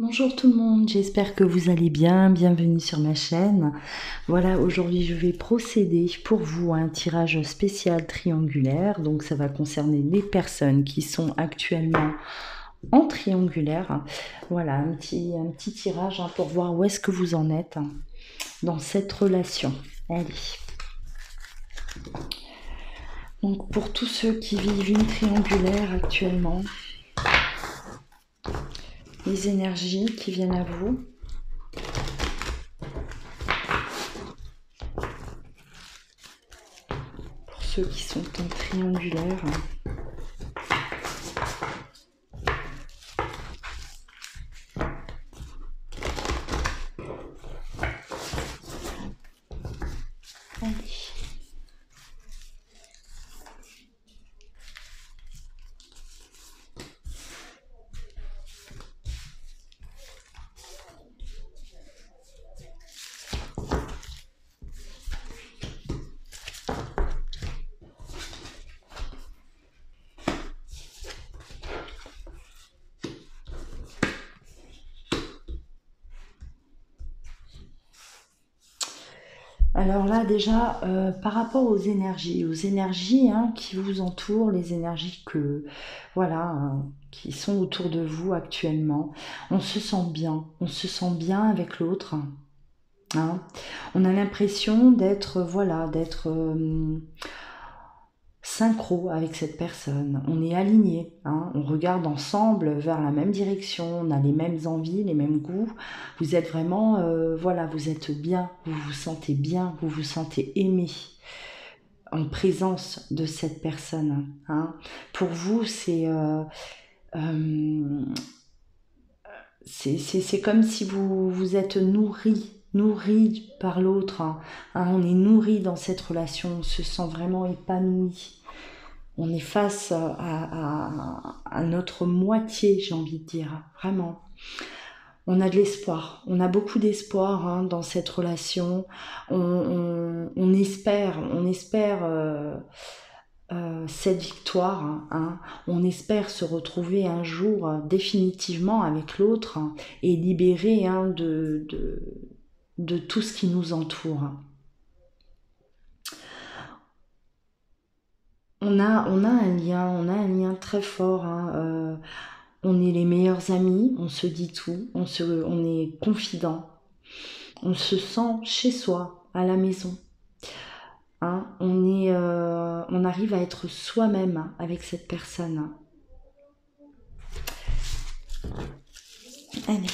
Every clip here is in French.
Bonjour tout le monde, j'espère que vous allez bien, bienvenue sur ma chaîne. Voilà, aujourd'hui je vais procéder pour vous à un tirage spécial triangulaire, donc ça va concerner les personnes qui sont actuellement en triangulaire. Voilà, un petit tirage pour voir où est-ce que vous en êtes dans cette relation. Allez. Donc pour tous ceux qui vivent une triangulaire actuellement, les énergies qui viennent à vous. Pour ceux qui sont en triangulaire. Allez. Alors là déjà, par rapport aux énergies qui vous entourent, les énergies voilà, qui sont autour de vous actuellement, on se sent bien avec l'autre, hein. On a l'impression d'être, voilà, d'être synchro avec cette personne, on est aligné, hein, on regarde ensemble vers la même direction, on a les mêmes envies, les mêmes goûts, vous êtes vraiment, voilà, vous êtes bien, vous vous sentez aimé en présence de cette personne, hein. Pour vous, euh, c'est comme si vous êtes nourri par l'autre, hein. On est nourri dans cette relation, on se sent vraiment épanoui. On est face à notre moitié, j'ai envie de dire, vraiment. On a de l'espoir, on a beaucoup d'espoir dans cette relation. On espère cette victoire, hein. On espère se retrouver un jour définitivement avec l'autre, et libéré de tout ce qui nous entoure. On a un lien très fort, hein. On est les meilleurs amis, on se dit tout, on est confident, on se sent chez soi, à la maison, hein. On arrive à être soi-même avec cette personne. Allez.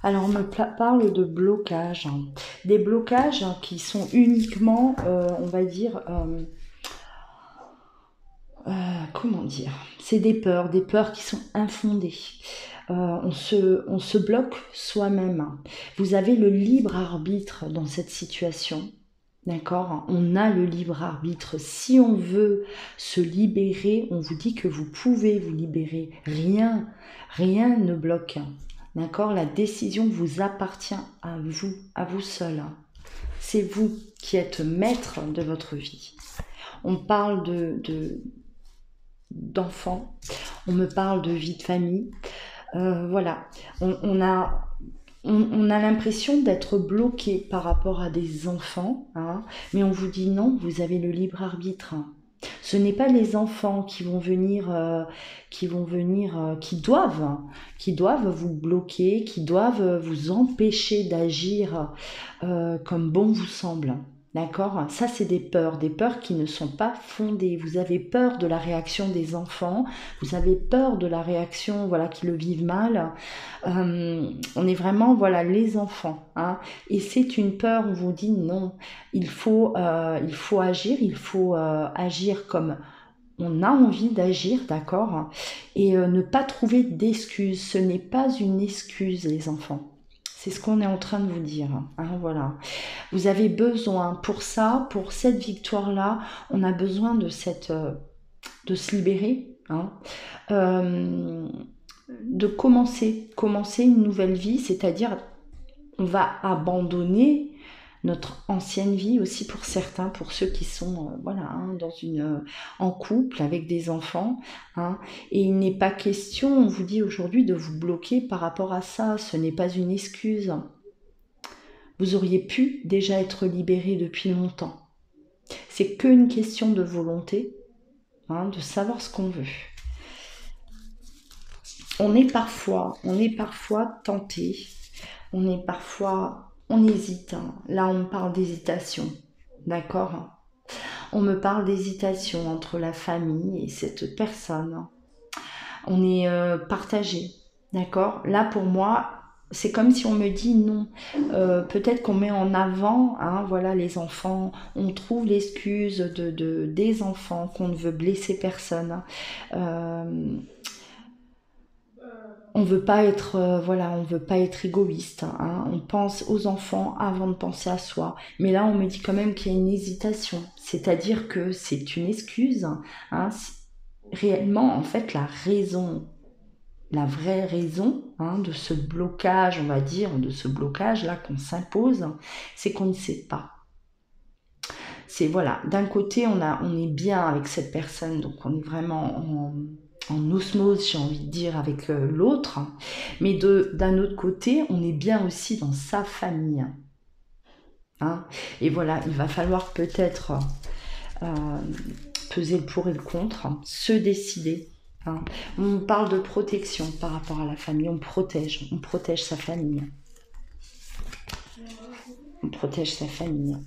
Alors on me parle de blocages, hein. Des blocages qui sont uniquement, on va dire, comment dire, c'est des peurs qui sont infondées. On se bloque soi-même. Vous avez le libre arbitre dans cette situation. D'accord? On a le libre arbitre. Si on veut se libérer, on vous dit que vous pouvez vous libérer. Rien ne bloque. D'accord? La décision vous appartient à vous seul. C'est vous qui êtes maître de votre vie. On parle d'enfants, on me parle de vie de famille. Voilà, on a l'impression d'être bloqué par rapport à des enfants, hein, mais on vous dit non, vous avez le libre arbitre. Ce n'est pas les enfants qui doivent vous bloquer, qui doivent vous empêcher d'agir comme bon vous semble. D'accord? Ça, c'est des peurs qui ne sont pas fondées. Vous avez peur de la réaction des enfants, vous avez peur de la réaction, voilà, qui le vivent mal. On est vraiment, voilà, les enfants, hein. Et c'est une peur, on vous dit non, il faut agir comme on a envie d'agir, d'accord? Et ne pas trouver d'excuses. Ce n'est pas une excuse, les enfants. C'est ce qu'on est en train de vous dire, hein, voilà. Vous avez besoin, pour ça, pour cette victoire-là, on a besoin de se libérer, hein, commencer une nouvelle vie, c'est-à-dire on va abandonner notre ancienne vie aussi pour certains, pour ceux qui sont voilà, hein, en couple avec des enfants. Hein, et il n'est pas question, on vous dit aujourd'hui, de vous bloquer par rapport à ça. Ce n'est pas une excuse. Vous auriez pu déjà être libéré depuis longtemps. C'est qu'une question de volonté, hein, de savoir ce qu'on veut. On est parfois tenté, on hésite. Hein. Là, on parle d'hésitation, d'accord? On me parle d'hésitation entre la famille et cette personne. On est partagé, d'accord? Là, pour moi, c'est comme si on me dit non. Peut-être qu'on met en avant, hein, voilà, les enfants. On trouve l'excuse des enfants, qu'on ne veut blesser personne. On veut pas être, voilà, on veut pas être égoïste. Hein. On pense aux enfants avant de penser à soi. Mais là, on me dit quand même qu'il y a une hésitation. C'est-à-dire que c'est une excuse. Hein. Réellement, en fait, la vraie raison, hein, de ce blocage, on va dire, de ce blocage là qu'on s'impose, c'est qu'on ne sait pas. C'est voilà, d'un côté on est bien avec cette personne, donc on est vraiment en osmose, j'ai envie de dire, avec l'autre, mais d'un autre côté, on est bien aussi dans sa famille. Hein. Et voilà, il va falloir peut-être peser le pour et le contre, hein, se décider. Hein. On parle de protection par rapport à la famille, on protège sa famille. On protège sa famille.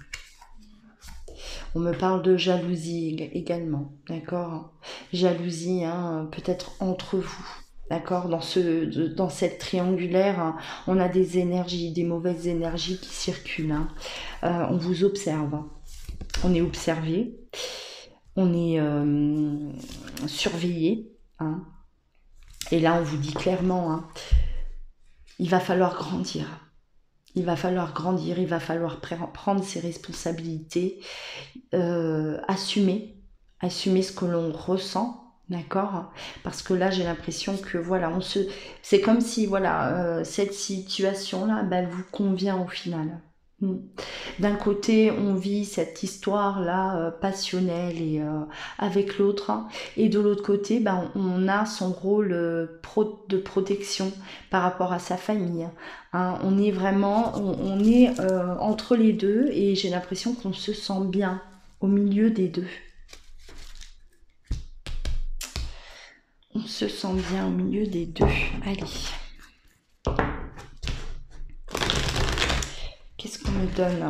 On me parle de jalousie également, d'accord? Jalousie, hein, peut-être entre vous, d'accord? Dans cette triangulaire, hein, on a des énergies, des mauvaises énergies qui circulent. Hein. On vous observe, on est observé, on est surveillé. Hein. Et là, on vous dit clairement, hein, il va falloir grandir. Il va falloir grandir, il va falloir prendre ses responsabilités, assumer ce que l'on ressent, d'accord? Parce que là, j'ai l'impression que voilà, c'est comme si voilà, cette situation-là, elle vous convient au final. D'un côté, on vit cette histoire-là passionnelle et avec l'autre, hein, et de l'autre côté, on a son rôle de protection par rapport à sa famille. Hein. On est vraiment, on est entre les deux, et j'ai l'impression qu'on se sent bien au milieu des deux. On se sent bien au milieu des deux. Allez. Qu'est-ce qu'on me donne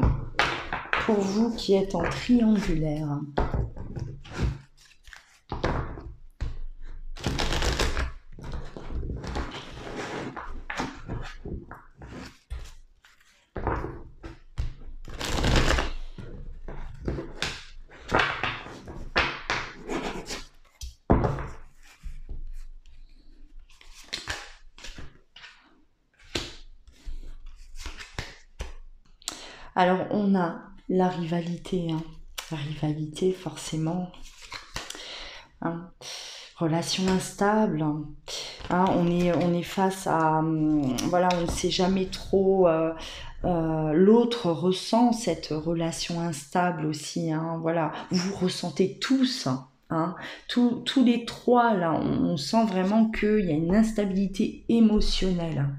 pour vous qui êtes en triangulaire? Alors, on a la rivalité. Hein. La rivalité, forcément. Hein. Relation instable. Hein. On est face à... voilà, on ne sait jamais trop... l'autre ressent cette relation instable aussi. Hein. Voilà, vous ressentez tous... Hein. Tous les trois, là, on sent vraiment qu'il y a une instabilité émotionnelle.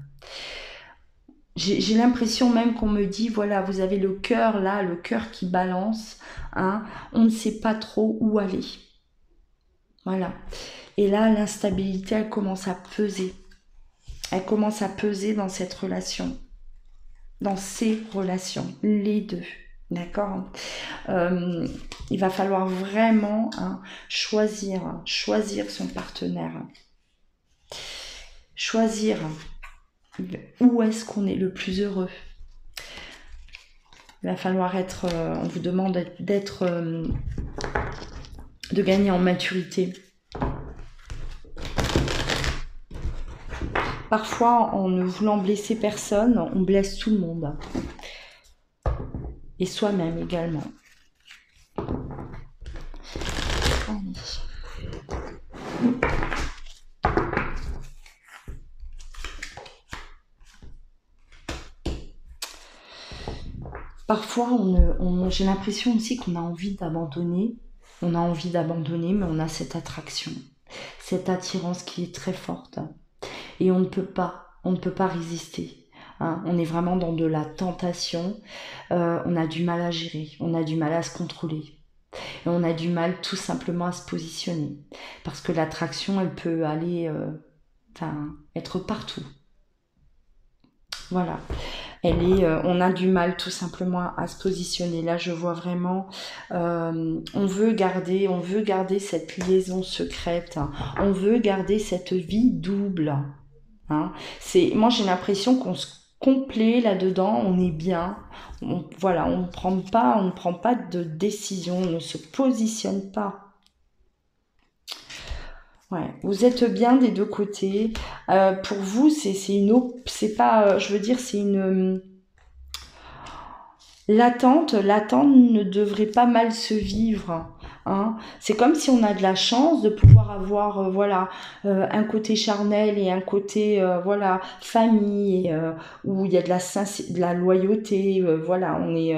J'ai l'impression même qu'on me dit, voilà, vous avez le cœur là, le cœur qui balance, hein, on ne sait pas trop où aller. Voilà. Et là, l'instabilité, elle commence à peser. Elle commence à peser dans cette relation. Dans ces relations, les deux. D'accord? Il va falloir vraiment, hein, choisir son partenaire. Choisir où est-ce qu'on est le plus heureux. Il va falloir être, on vous demande de gagner en maturité. Parfois, en ne voulant blesser personne, on blesse tout le monde. Et soi-même également. Parfois, j'ai l'impression aussi qu'on a envie d'abandonner. On a envie d'abandonner, mais on a cette attraction, cette attirance qui est très forte. Et on ne peut pas résister. Hein. On est vraiment dans de la tentation. On a du mal à gérer, on a du mal à se contrôler. Et on a du mal tout simplement à se positionner. Parce que l'attraction, elle peut aller, être partout. Voilà. On a du mal tout simplement à se positionner. Là, je vois vraiment, on veut garder cette liaison secrète. Hein. On veut garder cette vie double. Hein. Moi, j'ai l'impression qu'on se complaît là-dedans, on est bien. Voilà, on ne prend pas de décision, on ne se positionne pas. Ouais, vous êtes bien des deux côtés. Pour vous, c'est pas, je veux dire, c'est une l'attente ne devrait pas mal se vivre. Hein. C'est comme si on a de la chance de pouvoir avoir voilà un côté charnel et un côté voilà famille où il y a de la loyauté. Voilà, on est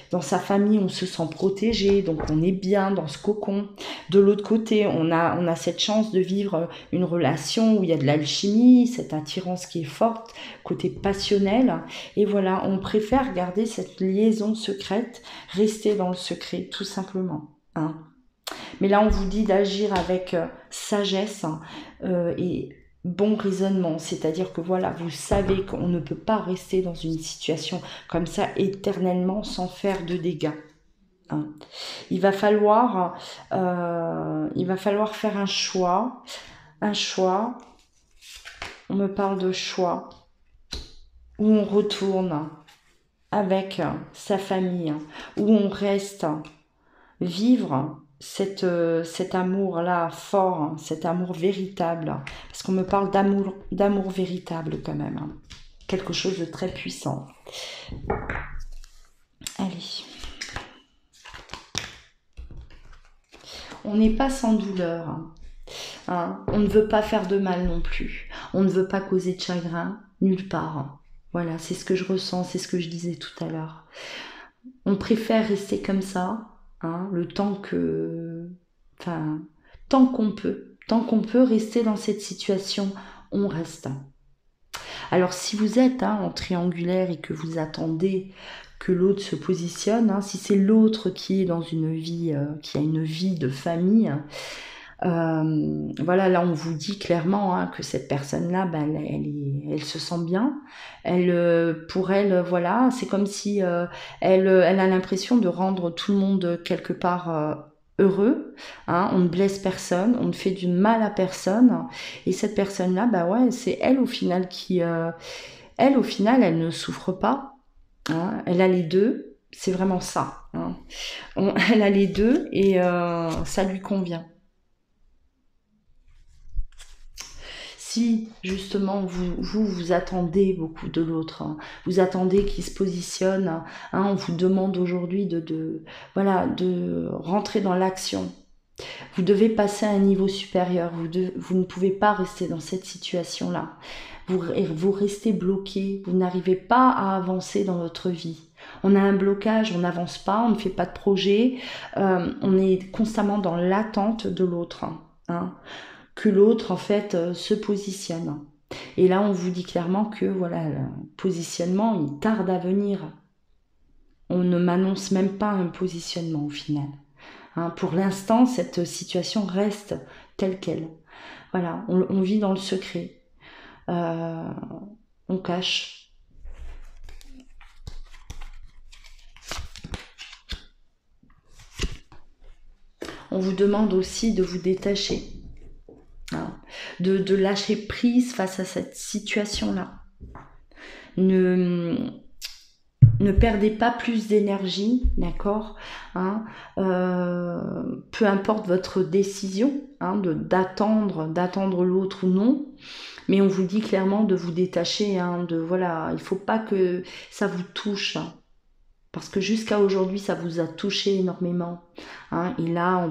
dans sa famille, on se sent protégé, donc on est bien dans ce cocon. De l'autre côté, on a cette chance de vivre une relation où il y a de l'alchimie, cette attirance qui est forte, côté passionnel. Et voilà, on préfère garder cette liaison secrète, rester dans le secret, tout simplement. Hein. Mais là, on vous dit d'agir avec sagesse et bon raisonnement. C'est-à-dire que voilà, vous savez qu'on ne peut pas rester dans une situation comme ça éternellement sans faire de dégâts. Hein. Il va falloir faire un choix. Un choix. On me parle de choix où on retourne avec sa famille, où on reste vivre cet amour-là fort, cet amour véritable, parce qu'on me parle d'amour véritable quand même, hein. Quelque chose de très puissant. Allez. On n'est pas sans douleur, hein. Hein. On ne veut pas faire de mal non plus. On ne veut pas causer de chagrin nulle part. Voilà, c'est ce que je ressens, c'est ce que je disais tout à l'heure. On préfère rester comme ça, hein, le temps que... Enfin, tant qu'on peut. Tant qu'on peut rester dans cette situation, on reste. Alors si vous êtes en triangulaire et que vous attendez que l'autre se positionne, hein, si c'est l'autre qui est dans une vie, qui a une vie de famille, voilà, là on vous dit clairement que cette personne-là, elle se sent bien. Pour elle, voilà, c'est comme si elle a l'impression de rendre tout le monde quelque part heureux. Hein, on ne blesse personne, on ne fait du mal à personne. Et cette personne-là, ouais, c'est elle au final elle au final, elle ne souffre pas. Hein, elle a les deux. C'est vraiment ça. Hein. Elle a les deux et ça lui convient. Si justement vous attendez beaucoup de l'autre, hein, vous attendez qu'il se positionne, hein, on vous demande aujourd'hui voilà, de rentrer dans l'action. Vous devez passer à un niveau supérieur, vous ne pouvez pas rester dans cette situation-là. Vous restez bloqué, vous n'arrivez pas à avancer dans votre vie. On a un blocage, on n'avance pas, on ne fait pas de projet, on est constamment dans l'attente de l'autre. Hein. Que l'autre en fait se positionne. Et là on vous dit clairement que voilà, le positionnement il tarde à venir. On ne m'annonce même pas un positionnement au final. Hein, pour l'instant cette situation reste telle qu'elle. Voilà, on vit dans le secret. On cache. On vous demande aussi de vous détacher. Hein, de lâcher prise face à cette situation-là. Ne perdez pas plus d'énergie, d'accord, hein, peu importe votre décision, hein, d'attendre l'autre ou non, mais on vous dit clairement de vous détacher, hein, voilà, il faut pas que ça vous touche, hein, parce que jusqu'à aujourd'hui ça vous a touché énormément, hein, et là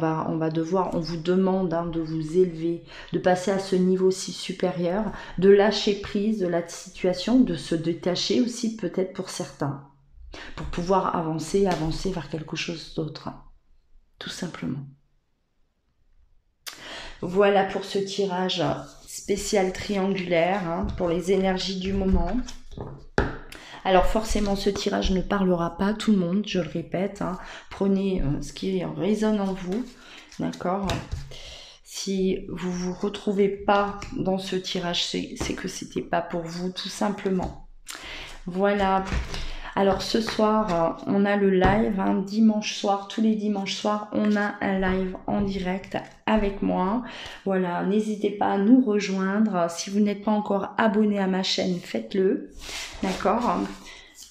on vous demande de vous élever, de passer à ce niveau si supérieur, de lâcher prise de la situation, de se détacher aussi peut-être pour certains. pour pouvoir avancer vers quelque chose d'autre, tout simplement. Voilà pour ce tirage spécial triangulaire, hein, pour les énergies du moment. Alors forcément, ce tirage ne parlera pas à tout le monde, je le répète. Hein. Prenez ce qui résonne en vous, d'accord? Si vous ne vous retrouvez pas dans ce tirage, c'est que c'était pas pour vous, tout simplement. Voilà. Alors ce soir, on a le live, hein, dimanche soir, tous les dimanches soirs, on a un live en direct avec moi. Voilà, n'hésitez pas à nous rejoindre. Si vous n'êtes pas encore abonné à ma chaîne, faites-le, d'accord?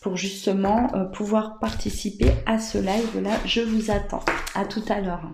Pour justement pouvoir participer à ce live-là, je vous attends. À tout à l'heure.